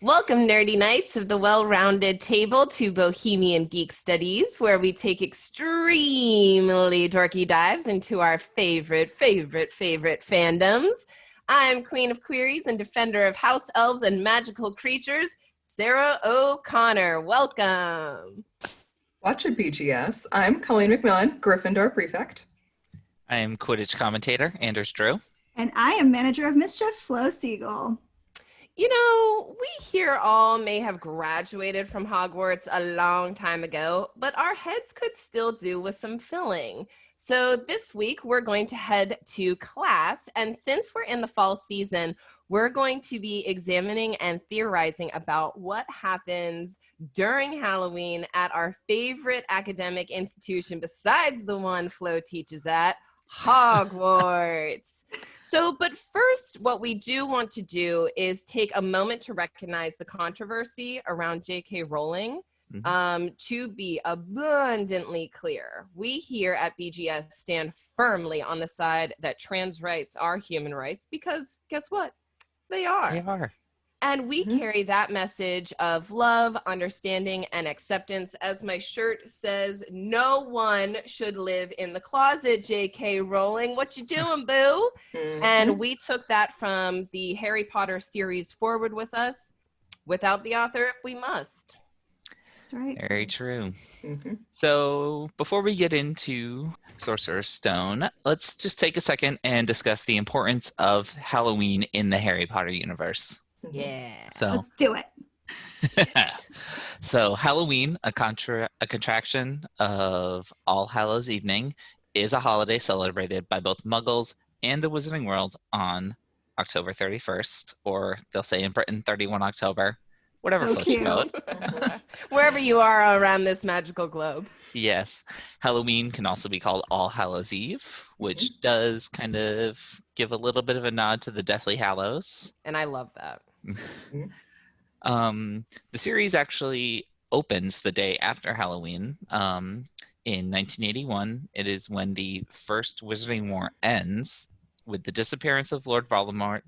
Welcome, Nerdy Knights of the well-rounded table to Bohemian Geek Studies, where we take extremely dorky dives into our favorite fandoms. I'm Queen of Queries and defender of house elves and magical creatures, Sarah O'Connor. Welcome. Watch at BGS. I'm Colleen McMillan, Gryffindor Prefect. I am Quidditch commentator, Anders Drew. And I am Manager of Mischief, Flo Siegel. You know, we here all may have graduated from Hogwarts a long time ago, but our heads could still do with some filling. So this week, we're going to head to class, and since we're in the fall season, we're going to be examining and theorizing about what happens during Halloween at our favorite academic institution besides the one Flo teaches at, Hogwarts. But first, what we do want to do is take a moment to recognize the controversy around J.K. Rowling. To be abundantly clear, we here at BGS stand firmly on the side that trans rights are human rights because guess what? They are. They are. And we carry that message of love, understanding, and acceptance. As my shirt says, no one should live in the closet, J.K. Rowling. What you doing, boo? And we took that from the Harry Potter series forward with us, without the author if we must. That's right. Very true. So before we get into Sorcerer's Stone, let's just take a second and discuss the importance of Halloween in the Harry Potter universe. Yeah. So Let's do it. So Halloween, a contraction of All Hallows Evening, is a holiday celebrated by both Muggles and the Wizarding World on October 31st, or they'll say in Britain 31 October, whatever floats your boat. Wherever you are around this magical globe. Yes. Halloween can also be called All Hallows Eve, which does kind of give a little bit of a nod to the Deathly Hallows. And I love that. The series actually opens the day after Halloween. In 1981, it is when the first Wizarding War ends with the disappearance of Lord Voldemort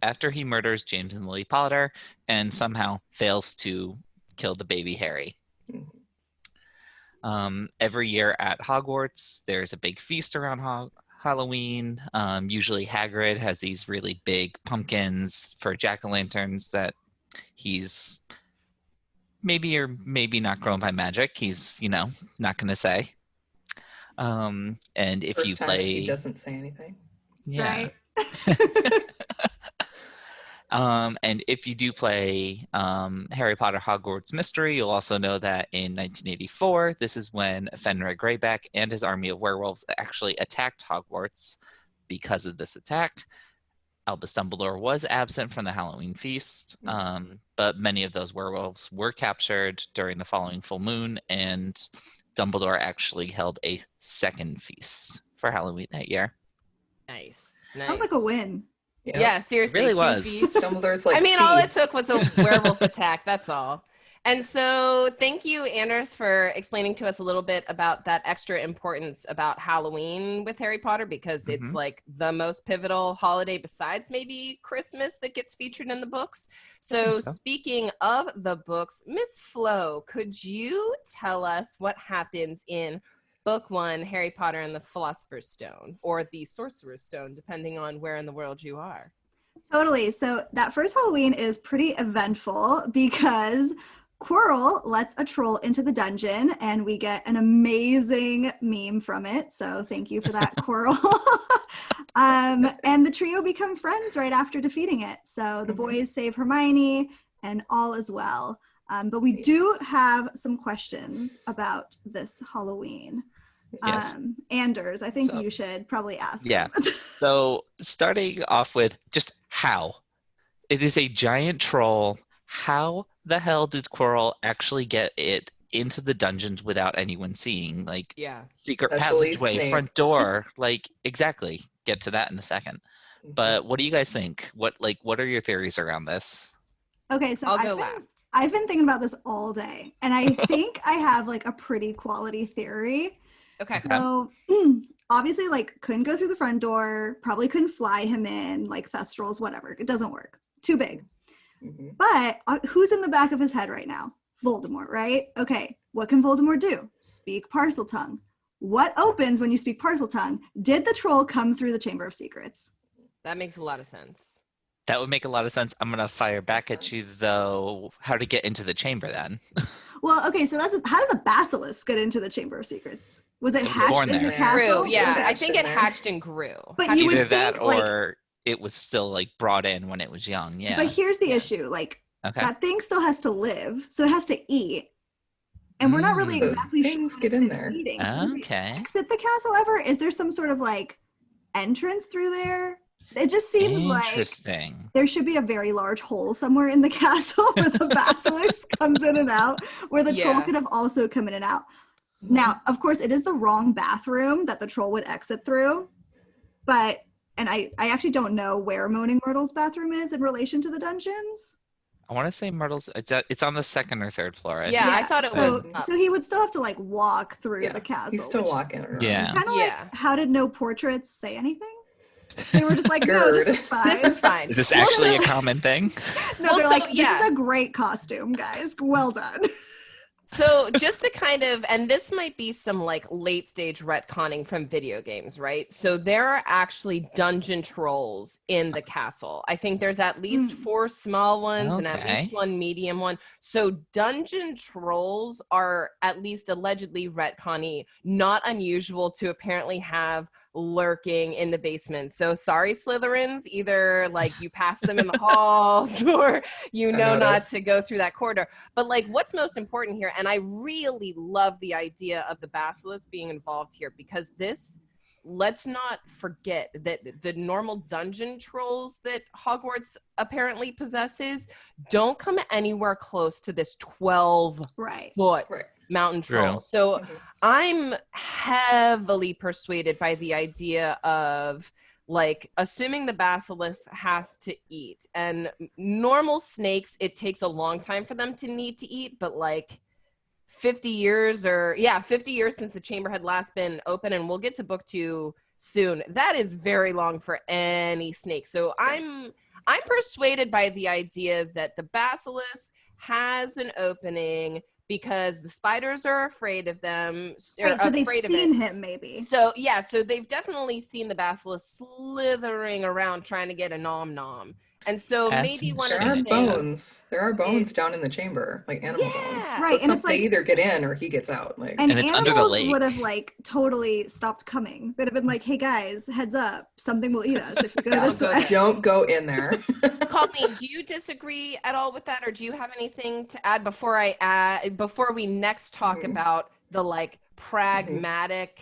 after he murders James and Lily Potter and somehow fails to kill the baby Harry. Every year at Hogwarts, there's a big feast around Halloween. Usually Hagrid has these really big pumpkins for jack-o'-lanterns that he's maybe or maybe not grown by magic. He's, not going to say. And if First you time play... he doesn't say anything. Yeah. Right. And if you do play Harry Potter Hogwarts Mystery, you'll also know that in 1984, this is when Fenrir Greyback and his army of werewolves actually attacked Hogwarts. Because of this attack, Albus Dumbledore was absent from the Halloween feast, but many of those werewolves were captured during the following full moon, and Dumbledore actually held a second feast for Halloween that year. Nice. Sounds like a win. Yeah, seriously. It really was. Dumbledore's like, all it feast. took was a werewolf attack. That's all. And so thank you, Anders, for explaining to us a little bit about that extra importance about Halloween with Harry Potter, because it's like the most pivotal holiday besides maybe Christmas that gets featured in the books. So speaking of the books, Miss Flo, could you tell us what happens in Book 1, Harry Potter and the Philosopher's Stone, or the Sorcerer's Stone, depending on where in the world you are? Totally. So that first Halloween is pretty eventful because Quirrell lets a troll into the dungeon and we get an amazing meme from it. So thank you for that, Quirrell. And the trio become friends right after defeating it. So the boys save Hermione and all is well. But we do have some questions about this Halloween. Yes. Anders, I think you should probably ask. Yeah. So starting off with just how. It is a giant troll. How the hell did Quirrell actually get it into the dungeons without anyone seeing? Secret Especially passageway, Snape. front door. Exactly. Get to that in a second. But what do you guys think? What are your theories around this? Okay, so I'll go last. I've been thinking about this all day, and I think I have a pretty quality theory. Okay. So obviously couldn't go through the front door, probably couldn't fly him in, Thestrals, whatever. It doesn't work. Too big. But who's in the back of his head right now? Voldemort, right? Okay, what can Voldemort do? Speak parcel tongue. What opens when you speak parcel tongue? Did the troll come through the Chamber of Secrets? That makes a lot of sense. That would make a lot of sense. I'm going to fire back at you, though. How to get into the chamber, then? Well, okay, so that's how did the basilisk get into the Chamber of Secrets? Was it hatched in the castle? Grew, yeah, I think it hatched and grew. But hatched you would Either that think, or it was still like brought in when it was young. Yeah. But here's the issue: like that thing still has to live, so it has to eat, and we're not really exactly sure. Things get in there. Eating. So does it exit the castle ever? Is there some sort of like entrance through there? It just seems like there should be a very large hole somewhere in the castle where the basilisk comes in and out, where the troll could have also come in and out. Now, of course, it is the wrong bathroom that the troll would exit through, and I actually don't know where Moaning Myrtle's bathroom is in relation to the dungeons. I want to say Myrtle's, it's on the second or third floor. I thought it was. So he would still have to like walk through the castle. He's still walking around. Yeah. Kind of like, how did no portraits say anything? They were just like, no, this is fine. This is fine. Is this actually a common thing? No, they're like, this is a great costume, guys. Well done. So just to kind of, and this might be some like late stage retconning from video games, right? So there are actually dungeon trolls in the castle. I think there's at least 4 small ones and at least 1 medium one. So dungeon trolls are at least allegedly retconny, not unusual to apparently have lurking in the basement. So sorry, Slytherins, either like you pass them in the halls or you know not to go through that corridor. But like what's most important here, and I really love the idea of the basilisk being involved here, because let's not forget that the normal dungeon trolls that Hogwarts apparently possesses don't come anywhere close to this 12-foot mountain troll. So I'm heavily persuaded by the idea of like assuming the basilisk has to eat, and normal snakes, it takes a long time for them to need to eat, but like 50 years since the chamber had last been open, and we'll get to book 2 soon. That is very long for any snake. So I'm persuaded by the idea that the basilisk has an opening because the spiders are afraid of them. So they've seen him maybe. So they've definitely seen the basilisk slithering around trying to get a nom. And so maybe one of the things there are bones down in the chamber, like animal bones. Right. So and it's like, they either get in or he gets out. Like, and it's animals would have like totally stopped coming. They'd have been like, hey guys, heads up, something will eat us if you go this way. Don't go in there. Colleen, do you disagree at all with that, or do you have anything to add before we next talk about the like pragmatic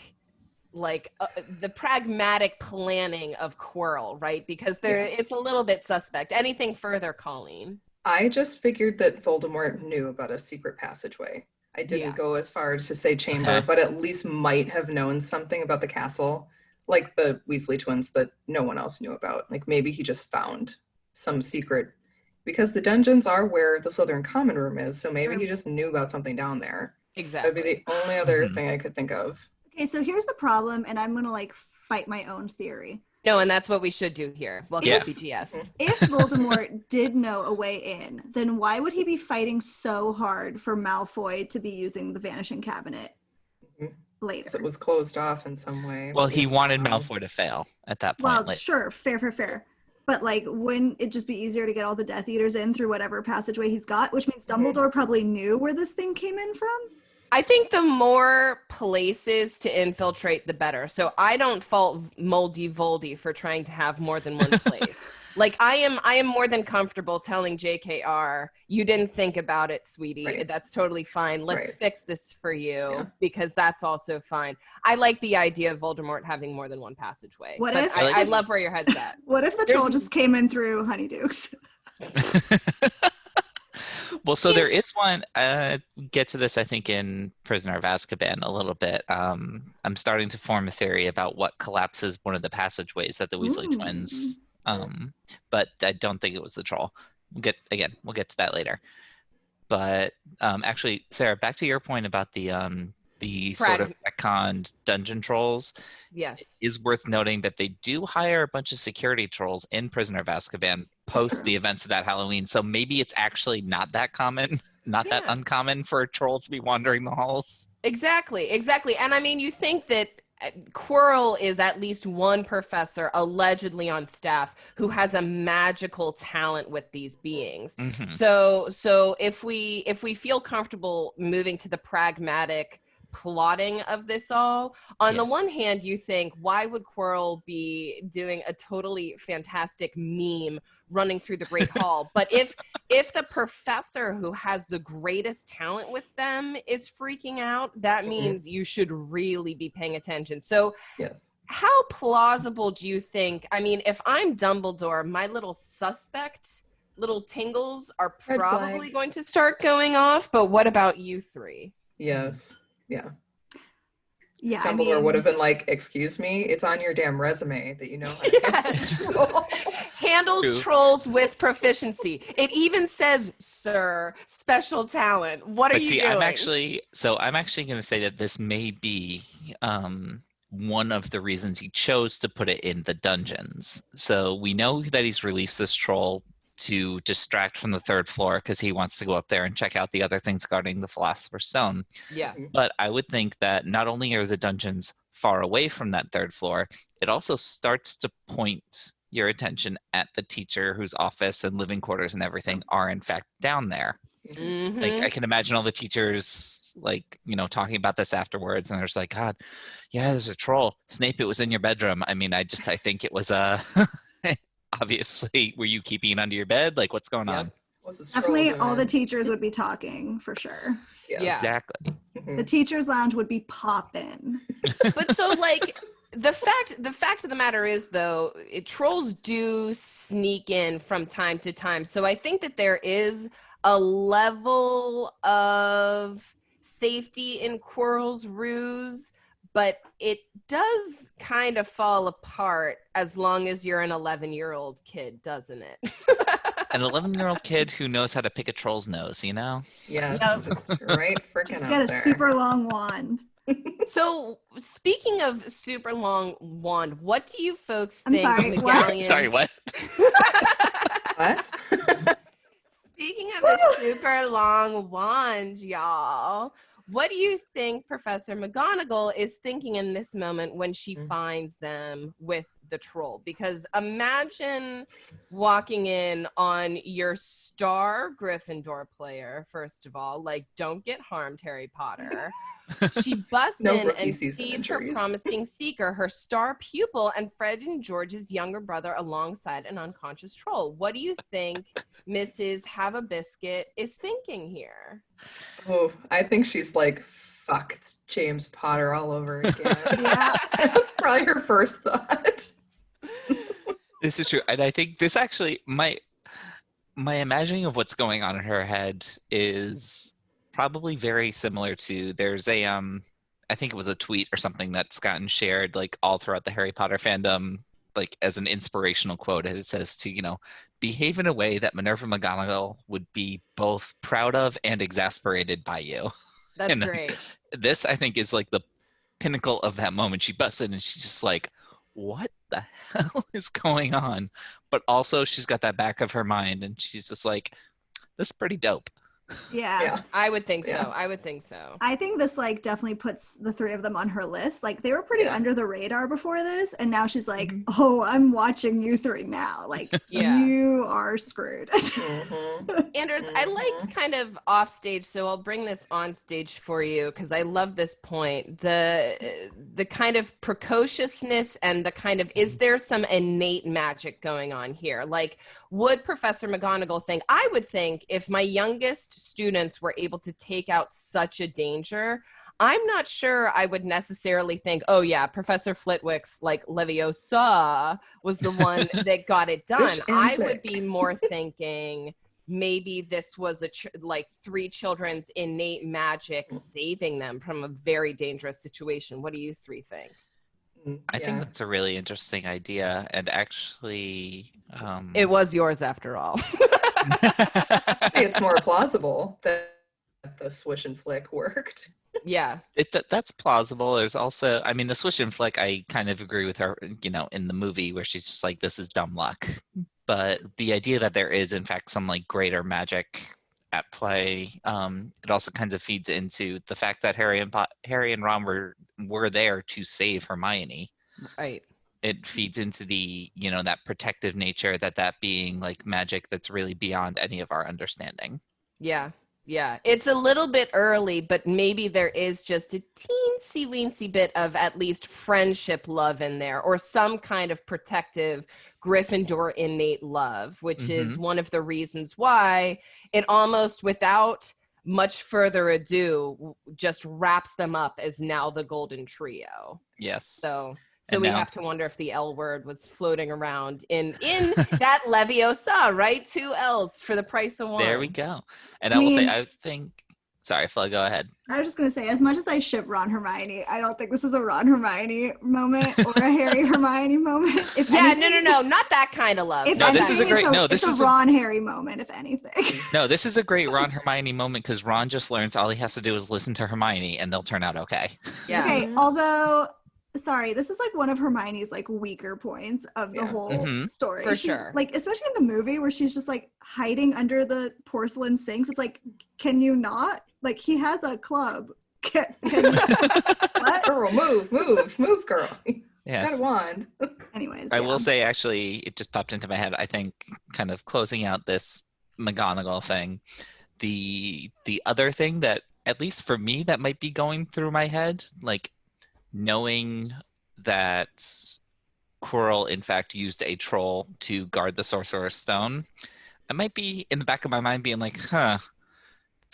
the pragmatic planning of Quirrell, right? Because it's a little bit suspect. Anything further, Colleen? I just figured that Voldemort knew about a secret passageway. I didn't go as far as to say chamber, but at least might have known something about the castle, like the Weasley twins that no one else knew about. Like maybe he just found some secret, because the dungeons are where the Slytherin common room is, so maybe he just knew about something down there. Exactly. That would be the only other thing I could think of. Okay, so here's the problem, and I'm going to like fight my own theory. No, and that's what we should do here. Welcome to BGS. If Voldemort did know a way in, then why would he be fighting so hard for Malfoy to be using the Vanishing Cabinet later? So it was closed off in some way. Well, he wanted Malfoy to fail at that point. Well, sure, fair. But like, wouldn't it just be easier to get all the Death Eaters in through whatever passageway he's got? Which means Dumbledore probably knew where this thing came in from? I think the more places to infiltrate, the better. So I don't fault Moldy Voldy for trying to have more than one place. Like I am more than comfortable telling JKR, you didn't think about it, sweetie. Right. That's totally fine. Let's fix this for you because that's also fine. I like the idea of Voldemort having more than one passageway. What if I love where your head's at. What if the troll just came in through Honeydukes? Well, so there is one, get to this, I think, in Prisoner of Azkaban a little bit. I'm starting to form a theory about what collapses one of the passageways that the Weasley twins, but I don't think it was the troll. We'll get to that later. But actually, Sarah, back to your point about the sort of retconned dungeon trolls. Yes. It is worth noting that they do hire a bunch of security trolls in Prisoner of Azkaban post the events of that Halloween. So maybe it's actually not that common, not that uncommon for a troll to be wandering the halls. Exactly. And I mean, you think that Quirrell is at least one professor allegedly on staff who has a magical talent with these beings. Mm-hmm. So if we feel comfortable moving to the pragmatic plotting of this all, on the one hand, you think, why would Quirrell be doing a totally fantastic meme running through the Great Hall? But if the professor who has the greatest talent with them is freaking out, that means you should really be paying attention. So how plausible do you think, I mean, if I'm Dumbledore, my little tingles are probably going to start going off, but what about you three? Yes. Yeah. Yeah. Dumbledore would have been like, excuse me, it's on your damn resume that you know how to troll. Handles trolls with proficiency. It even says, sir, special talent. What are you doing? I'm actually going to say that this may be one of the reasons he chose to put it in the dungeons. So we know that he's released this troll to distract from the third floor because he wants to go up there and check out the other things guarding the Philosopher's Stone. Yeah. But I would think that not only are the dungeons far away from that third floor, it also starts to point your attention at the teacher whose office and living quarters and everything are in fact down there. Mm-hmm. Like I can imagine all the teachers like, you know, talking about this afterwards, and there's like, God, yeah, there's a troll. Snape, it was in your bedroom. I mean, I think it was obviously, were you keeping it under your bed? Like, what's going on? Definitely all the teachers would be talking for sure. Yeah. Exactly. The teachers' lounge would be popping. But so like the fact of the matter is though, trolls do sneak in from time to time. So I think that there is a level of safety in Quirrell's ruse, but it does kind of fall apart as long as you're an 11-year-old kid, doesn't it? An 11-year-old kid who knows how to pick a troll's nose, you know? Yes, just right freaking just out get a there. super long wand. So, speaking of super long wand, what do you folks I'm think? sorry, what? Sorry, what? What? Speaking of a super long wand, y'all, what do you think Professor McGonagall is thinking in this moment when she finds them with the troll? Because imagine walking in on your star Gryffindor player, first of all, like, don't get harmed, Harry Potter. She busts in and sees her promising seeker, her star pupil, and Fred and George's younger brother alongside an unconscious troll. What do you think Mrs. Have a Biscuit is thinking here? Oh, I think she's like, fuck, it's James Potter all over again. Yeah. That's probably her first thought. This is true. And I think this actually, my imagining of what's going on in her head is probably very similar to, there's a, I think it was a tweet or something that's gotten shared like all throughout the Harry Potter fandom, like as an inspirational quote. And it says to, you know, behave in a way that Minerva McGonagall would be both proud of and exasperated by you. That's great. This, I think, is like the pinnacle of that moment. She busts in and she's just like, what the hell is going on? But also she's got that back of her mind and she's just like, this is pretty dope. Yeah. I would think so. I would think so. I think this like definitely puts the three of them on her list. Like they were pretty under the radar before this, and now she's like, oh, I'm watching you three now. Like you are screwed. Anders, I liked kind of off stage, so I'll bring this on stage for you because I love this point. The kind of precociousness and the kind of, is there some innate magic going on here? Like, would Professor McGonagall think, I would think if my youngest students were able to take out such a danger, I'm not sure I would necessarily think, oh yeah, Professor Flitwick's like Leviosa was the one that got it done. I would be more thinking maybe this was like three children's innate magic saving them from a very dangerous situation. What do you three think? I think that's a really interesting idea, and actually it was yours after all. It's more plausible that the swish and flick worked. Yeah, that's plausible. There's also, I mean, the swish and flick, I kind of agree with her, you know, in the movie where she's just like, this is dumb luck. But the idea that there is, in fact, some like greater magic at play, it also kind of feeds into the fact that Harry and Ron were there to save Hermione. Right. It feeds into the, that protective nature, that being like magic that's really beyond any of our understanding. Yeah. Yeah. It's a little bit early, but maybe there is just a teensy weensy bit of at least friendship love in there, or some kind of protective Gryffindor innate love, which is one of the reasons why it almost, without much further ado, just wraps them up as now the Golden Trio. Yes. So we have to wonder if the L word was floating around in that Leviosa, right? 2 L's for the price of 1. There we go. And I will say, I think, sorry, Phil, go ahead. I was just going to say, as much as I ship Ron Hermione, I don't think this is a Ron Hermione moment or a Harry Hermione moment. No, not that kind of love. This is a Ron Harry moment, if anything. No, this is a great Ron Hermione moment because Ron just learns all he has to do is listen to Hermione and they'll turn out okay. Yeah. Okay, although... Sorry, this is like one of Hermione's like weaker points of the whole story. For sure. Like, especially in the movie where she's just like hiding under the porcelain sinks. It's like, can you not? Like, he has a club. Can you, what? Girl, move, girl. Yeah. Got a wand. Anyways. I will say, actually, it just popped into my head. I think kind of closing out this McGonagall thing, the other thing that, at least for me, that might be going through my head, like, knowing that Quirrell, in fact, used a troll to guard the Sorcerer's Stone, I might be in the back of my mind being like, 3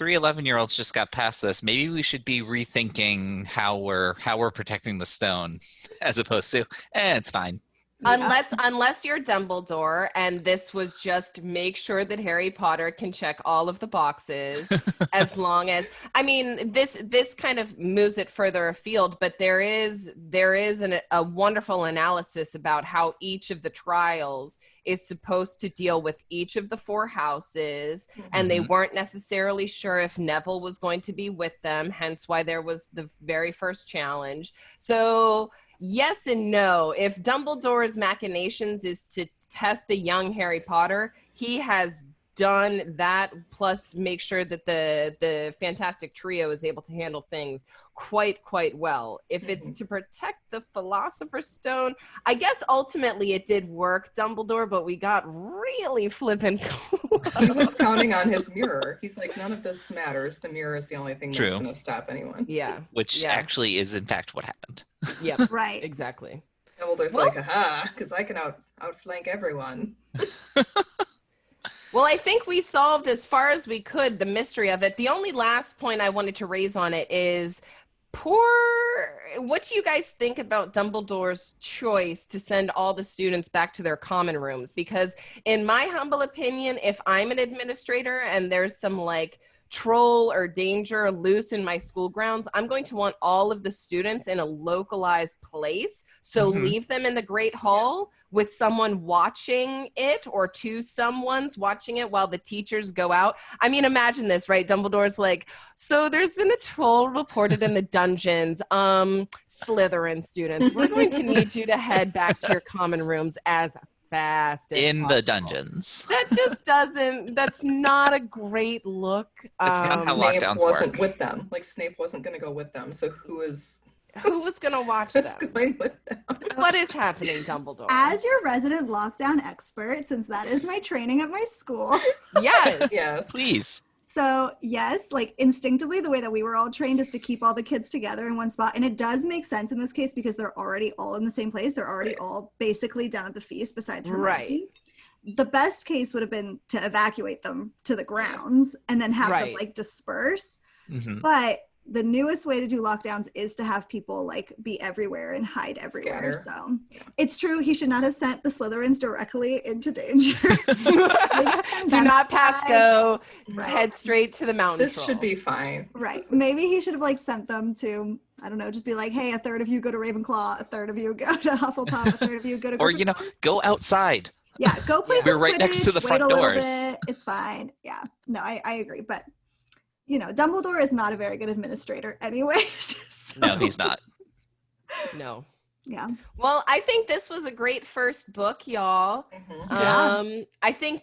11-year-olds just got past this. Maybe we should be rethinking how we're protecting the stone, as opposed to, it's fine. Unless you're Dumbledore and this was just make sure that Harry Potter can check all of the boxes, as long as, I mean, this kind of moves it further afield, but there is a wonderful analysis about how each of the trials is supposed to deal with each of the 4 houses, and they weren't necessarily sure if Neville was going to be with them, hence why there was the very first challenge. So yes and no. If Dumbledore's machinations is to test a young Harry Potter, he has done that, plus make sure that the Fantastic Trio is able to handle things quite well. If it's to protect the Philosopher's Stone, I guess ultimately it did work, Dumbledore, but we got really flippin' close. He was counting on his mirror. He's like, none of this matters. The mirror is the only thing that's going to stop anyone. Yeah. Which actually is, in fact, what happened. Yeah. Right. Exactly. Dumbledore's like, aha, because I can outflank everyone. Well, I think we solved as far as we could the mystery of it. The only last point I wanted to raise on it is what do you guys think about Dumbledore's choice to send all the students back to their common rooms? Because in my humble opinion, if I'm an administrator and there's some like troll or danger loose in my school grounds, I'm going to want all of the students in a localized place. So leave them in the Great Hall with someone watching it, or 2 someone's watching it while the teachers go out. I mean, imagine this, right? Dumbledore's like, so there's been a troll reported in the dungeons. Slytherin students, we're going to need you to head back to your common rooms as fast as in possible. The dungeons. That just that's not a great look. It's not how Snape lockdowns wasn't work. with them. Like, Snape wasn't going to go with them, so who was going to watch them? going with them? What is happening, Dumbledore? As your resident lockdown expert, since that is my training at my school. Yes. Yes. Please. So yes, like instinctively, the way that we were all trained is to keep all the kids together in one spot. And it does make sense in this case because they're already all in the same place. They're already all basically down at the feast besides Hermione. Right. The best case would have been to evacuate them to the grounds and then have them like disperse. But the newest way to do lockdowns is to have people like be everywhere and hide everywhere. Scatter. So it's true. He should not have sent the Slytherins directly into danger. Do not pass go. Right. Head straight to the mountain. This should be fine. Right. Maybe he should have like sent them to, I don't know, just be like, hey, a third of you go to Ravenclaw, a third of you go to Hufflepuff, a third of you go to Or, Gryffindor. Go outside. Yeah, go play some We're right next to the front wait a little doors. bit. It's fine. Yeah. No, I agree. But Dumbledore is not a very good administrator anyways. So. No, he's not. No. Yeah. Well, I think this was a great first book, y'all. I think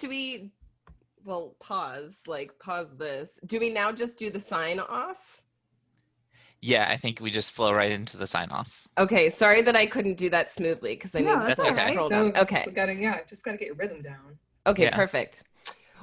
pause this. Do we now just do the sign off? Yeah, I think we just flow right into the sign off. Okay, sorry that I couldn't do that smoothly because I need to scroll down. Okay. Just gotta get your rhythm down. Okay, perfect.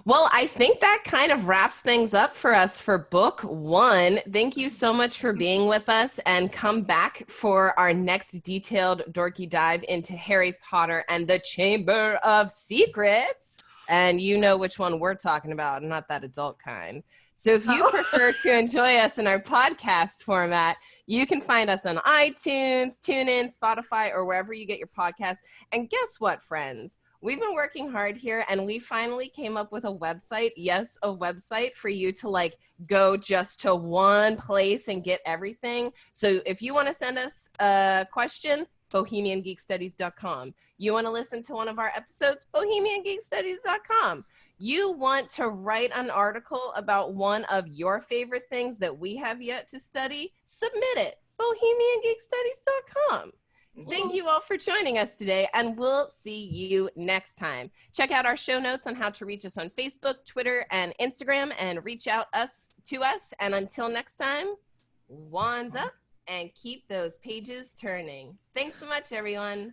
Well, I think that kind of wraps things up for us for book 1. Thank you so much for being with us, and come back for our next detailed dorky dive into Harry Potter and the Chamber of Secrets. And you know which one we're talking about, not that adult kind. So if you prefer to enjoy us in our podcast format, you can find us on iTunes, TuneIn, Spotify, or wherever you get your podcasts. And guess what, friends? We've been working hard here, and we finally came up with a website. Yes, a website for you to go just to one place and get everything. So if you want to send us a question, bohemiangeekstudies.com. You want to listen to one of our episodes, bohemiangeekstudies.com. You want to write an article about one of your favorite things that we have yet to study, submit it, bohemiangeekstudies.com. Thank you all for joining us today, and we'll see you next time. Check out our show notes on how to reach us on Facebook, Twitter, and Instagram, and reach out to us. And until next time, wands up and keep those pages turning. Thanks so much, everyone.